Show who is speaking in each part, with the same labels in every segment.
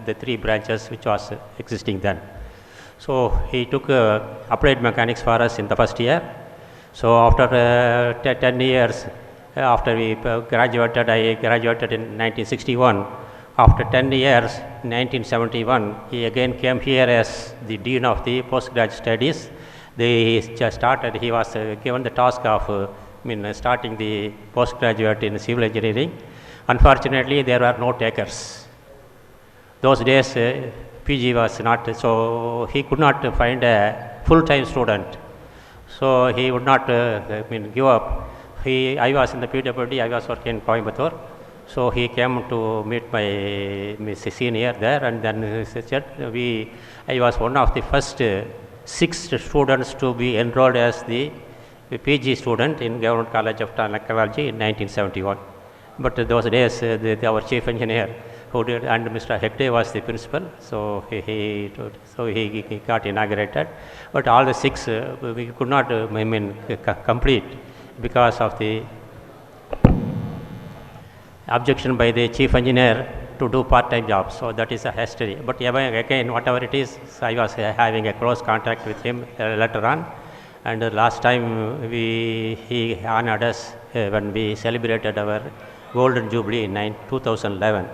Speaker 1: the 3 branches which was existing then. So he took applied mechanics for us in the first year. So after 10 years, after we graduated, I graduated in 1961. After 10 years, 1971, he again came here as the Dean of the Postgraduate Studies. He was given the task of starting the postgraduate in civil engineering. Unfortunately, there were no takers. Those days, PG was not, so he could not find a full-time student. So he would not give up. I was in the PWD, I was working in Coimbatore. So he came to meet my senior there, and then he said, I was one of the first 6 students to be enrolled as the PG student in Government College of Technology in 1971. But those days, our chief engineer and Mr. Hegde was the principal, so he got inaugurated. But all the 6 we could not complete because of the objection by the chief engineer to do part-time jobs. So that is a history. But again, whatever it is, I was having a close contact with him later on. And last time he honored us when we celebrated our Golden Jubilee in 2011.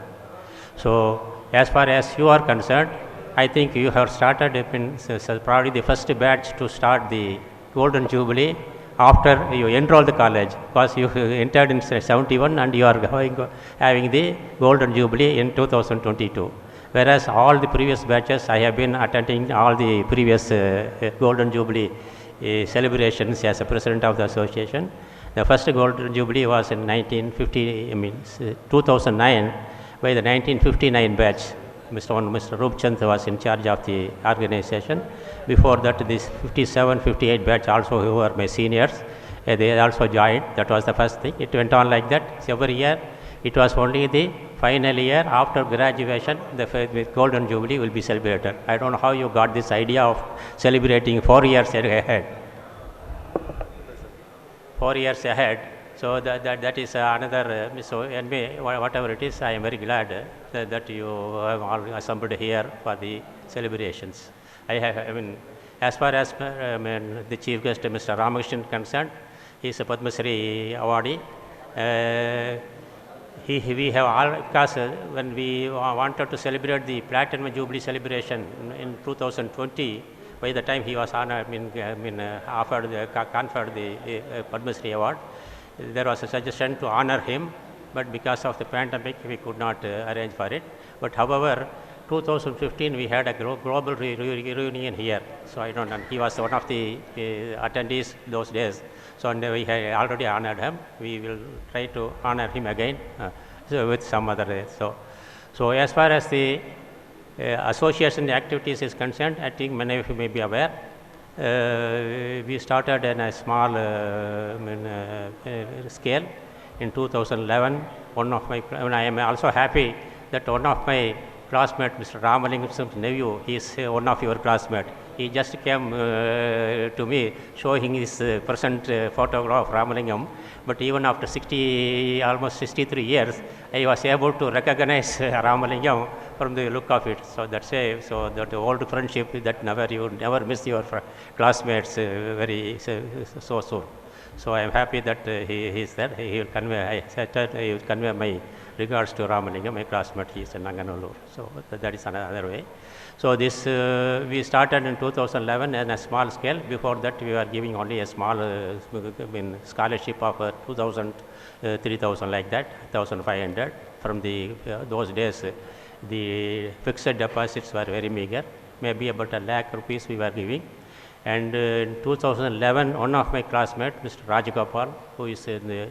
Speaker 1: So as far as you are concerned, I think you have started probably the first batch to start the Golden Jubilee after you enrolled the college, because you entered in 71 and you are having the Golden Jubilee in 2022. Whereas all the previous batches, I have been attending all the previous Golden Jubilee celebrations as a president of the association. The first Golden Jubilee was in 2009 by the 1959 batch. Mr. Rupchand was in charge of the organization. Before that, this 57, 58 batch also, who were my seniors, they also joined. That was the first thing. It went on like that. So every year, it was only the final year after graduation, the Golden Jubilee will be celebrated. I don't know how you got this idea of celebrating 4 years ahead. 4 years ahead. So that is another, so anyway, whatever it is, I am very glad that you have all assembled here for the celebrations. As far as the chief guest, Mr. Ramakrishnan, concerned, he is a Padma Shri awardee. We have all, because when we wanted to celebrate the Platinum Jubilee celebration in 2020, by the time he was honored, conferred the Padma Shri award, there was a suggestion to honor him, but because of the pandemic, we could not arrange for it. But however, 2015 we had a global reunion here. So I don't know, he was one of the attendees those days. So we had already honored him. We will try to honor him again with some other. So as far as the association activities is concerned, I think many of you may be aware. We started in a small scale in 2011. I am also happy that one of my classmates, Mr. Ramalingam's nephew, he is one of your classmates. He just came to me showing his present photograph of Ramalingam. But even after almost 63 years, I was able to recognize Ramalingam from the look of it. So that's so that old friendship that you never miss your classmates so soon. So I am happy that he is there. He will convey my regards to Ramalingam, my classmate. He is in Nanganallur. So that is another way. So this we started in 2011 in a small scale. Before that, we were giving only a small scholarship of 2,000, 3,000 like that, 1,500. From those days, the fixed deposits were very meager. Maybe about ₹1,00,000 we were giving. And in 2011, one of my classmates, Mr. Rajagopal, who is the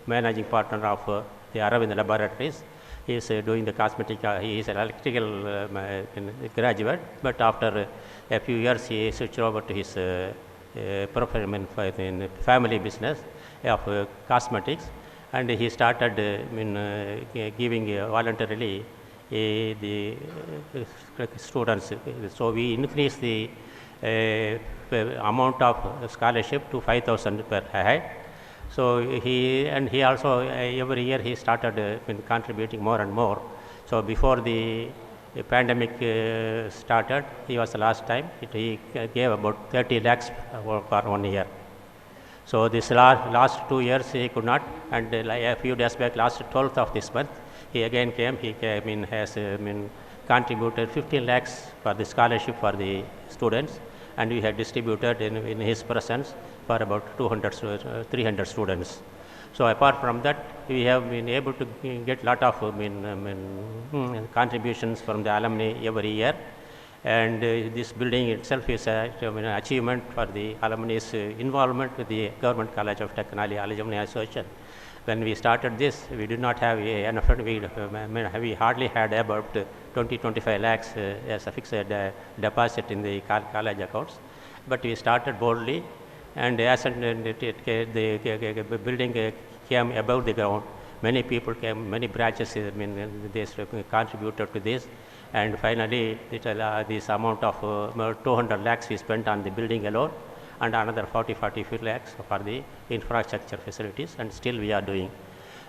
Speaker 1: managing partner of the Aravind Laboratories, he is doing the cosmetic, he is an electrical graduate, but after a few years he switched over to his family business of cosmetics, and he started giving voluntarily the students. So we increased the amount of scholarship to 5,000 per head. So he also every year he started contributing more and more. So before the the pandemic started, he was the last time. He gave about 30 lakhs for 1 year. So this last 2 years he could not, and a few days back, last 12th of this month, he again came. He came in, has contributed 15 lakhs for the scholarship for the students, and we had distributed in his presence for about 300 students. So apart from that, we have been able to get lot of contributions from the alumni every year. And this building itself is an achievement for the alumni's involvement with the Government College of Technology Alumni Association. When we started this, we did not have enough. We hardly had about 20-25 lakhs as a fixed deposit in the college accounts. But we started boldly, and as the building came above the ground, many people came, many branches they contributed to this. And finally, this amount of 200 lakhs we spent on the building alone, and another 40-45 lakhs for the infrastructure facilities, and still we are doing.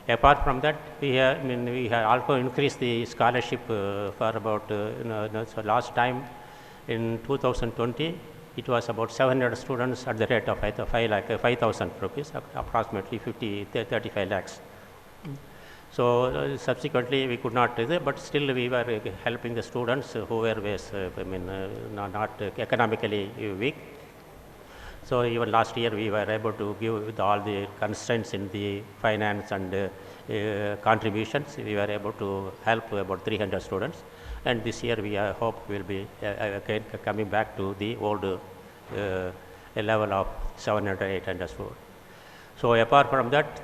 Speaker 1: Apart from that, we have also increased the scholarship for about, so last time in 2020, it was about 700 students at the rate of 5,000 rupees, approximately 35 lakhs. So subsequently we could not do that, but still we were helping the students who were not economically weak. So even last year we were able to give, with all the constraints in the finance and contributions, we were able to help about 300 students. And this year we hope will be again coming back to the old level of 700-800 students. So apart from that,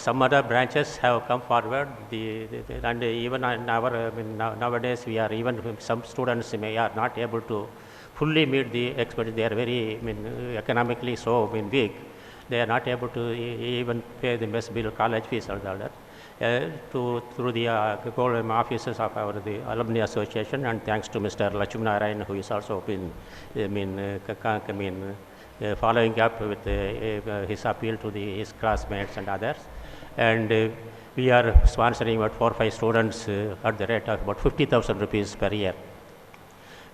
Speaker 1: some other branches have come forward, and even nowadays we are, even some students are not able to fully meet the expectations. They are very economically so weak. They are not able to even pay the mess bill, college fees, or the other. Through the offices of the Alumni Association, and thanks to Mr. Lakshminarayan, who is also been following up with his appeal to his classmates and others. And we are sponsoring about 4 or 5 students at the rate of about 50,000 rupees per year.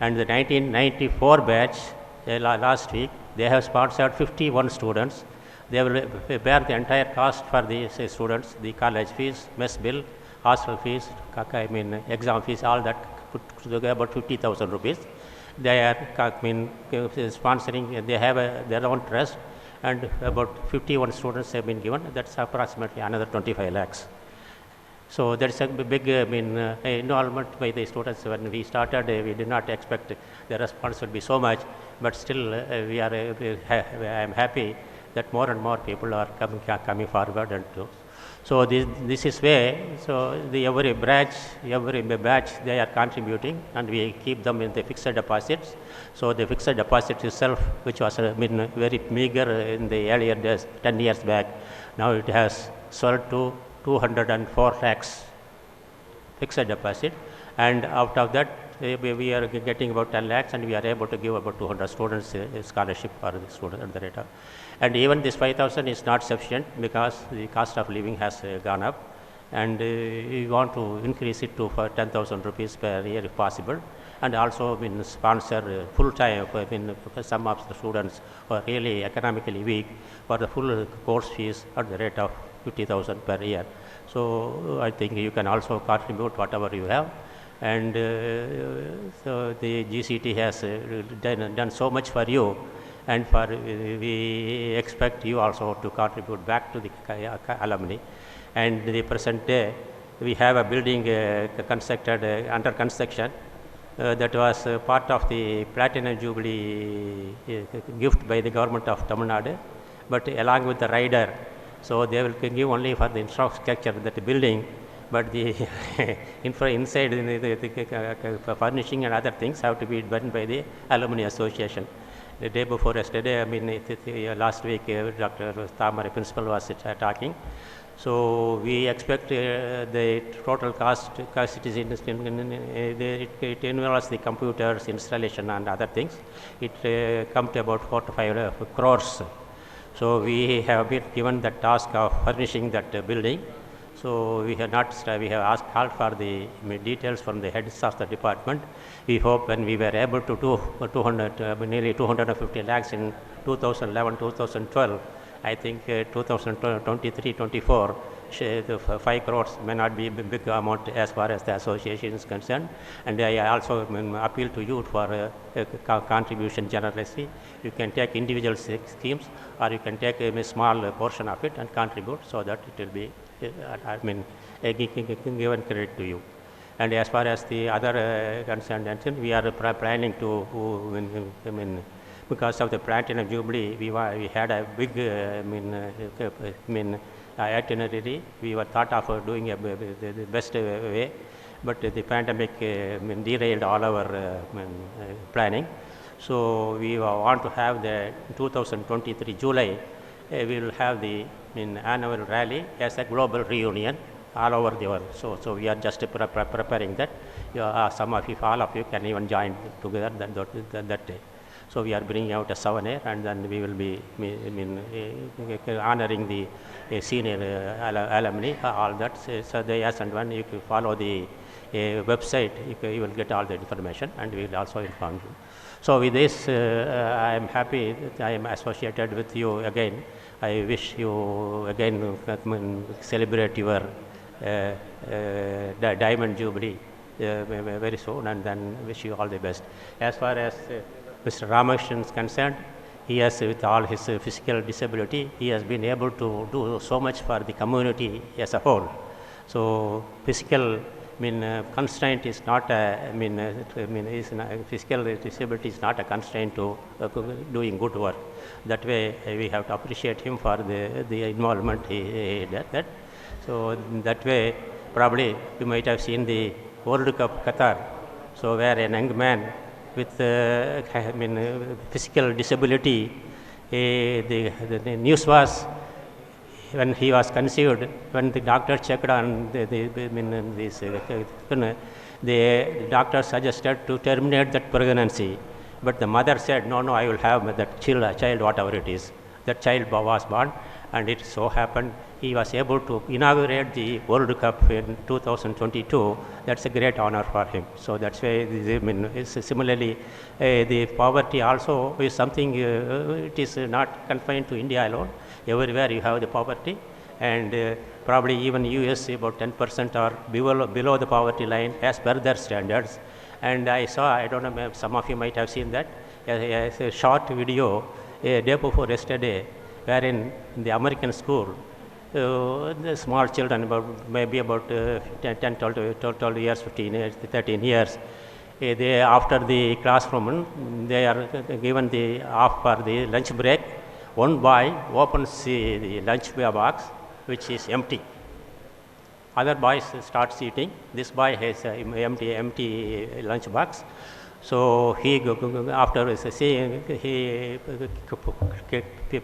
Speaker 1: And the 1994 batch, last week, they have sponsored 51 students. They will bear the entire cost for the students, the college fees, mess bill, hostel fees, exam fees, all that put together about 50,000 rupees. They are sponsoring, they have their own trust, and about 51 students have been given. That's approximately another 25 lakhs. So there is a big involvement by the students. When we started, we did not expect the response would be so much, but still I am happy that more and more people are coming forward. And so this is way. So every batch they are contributing, and we keep them in the fixed deposits. So the fixed deposit itself, which was very meager in the earlier days, 10 years back, now it has swelled to 204 lakhs fixed deposit, and out of that we are getting about 10 lakhs, and we are able to give about 200 students scholarship for the student at the rate of. And even this 5,000 is not sufficient, because the cost of living has gone up, and we want to increase it to 10,000 rupees per year if possible, and also sponsor full time for some of the students who are really economically weak for the full course fees at the rate of 50,000 per year. So I think you can also contribute whatever you have, and so the GCT has done so much for you, and we expect you also to contribute back to the alumni. And the present day, we have a building constructed under construction that was part of the Platinum Jubilee gift by the government of Tamil Nadu, but along with the rider. So they will give only for the infrastructure that the building, but the inside the furnishing and other things have to be done by the Alumni Association. The day before yesterday, last week, Dr. Tamari principal was talking. So we expect the total cost it involves the computers, installation, and other things. It comes to about 4 to 5 crores. So we have been given the task of furnishing that building. So we have not, we have asked, called for the details from the heads of the department. We hope when we were able to do nearly 250 lakhs in 2011, 2012, I think 2023-24, the 5 crores may not be a big amount as far as the association is concerned. And I also appeal to you for contribution generously. You can take individual schemes, or you can take a small portion of it and contribute, so that it will be given credit to you. And as far as the other concerned, we are planning to, because of the Platinum Jubilee, we had a big itinerary. We were thought of doing the best way, but the pandemic derailed all our planning. So we want to have the 2023 July, we will have the annual rally as a global reunion all over the world. So we are just preparing that. Some of you, all of you can even join together that day. So we are bringing out a souvenir, and then we will be honoring the senior alumni, all that. So as and when you can follow the website, you will get all the information, and we will also inform you. So with this, I am happy that I am associated with you again. I wish you again celebrate your Diamond Jubilee very soon, and then wish you all the best. As far as Mr. Ramakrishnan is concerned, he has, with all his physical disability, he has been able to do so much for the community as a whole. So physical constraint is not physical disability is not a constraint to doing good work. That way, we have to appreciate him for the involvement he did that. So that way, probably you might have seen the World Cup Qatar. So where a young man with physical disability, the news was, when he was conceived, when the doctor checked on the doctor suggested to terminate that pregnancy, but the mother said, no, I will have that child, whatever it is. That child was born, and it so happened he was able to inaugurate the World Cup in 2022. That's a great honor for him. So that's why, similarly, the poverty also is something, it is not confined to India alone. Everywhere you have the poverty, and probably even US about 10% are below the poverty line as per their standards. And I saw, I don't know, some of you might have seen that, a short video a day before yesterday, wherein in the American school, the small children, maybe about 10, 12 years, 15 years, 13 years, they, after the classroom, they are given the off for the lunch break. One boy opens the lunch box, which is empty. Other boys starts eating. This boy has an empty lunch box. So he, after seeing, he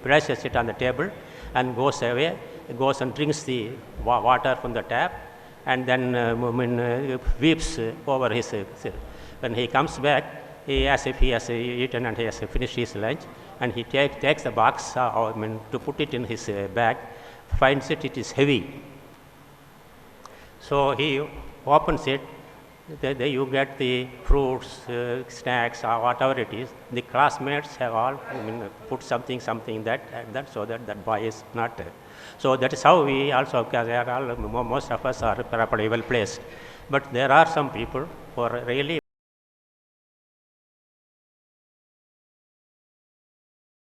Speaker 1: places it on the table and goes away, goes and drinks the water from the tap, and then weeps over his. When he comes back, as if he has eaten and he has finished his lunch, and he takes the box to put it in his bag, finds it is heavy. So he opens it. You get the fruits, snacks, or whatever it is. The classmates have all put something that, so that boy is not. So that is how we also, because they are all, most of us are properly well placed. But there are some people who are really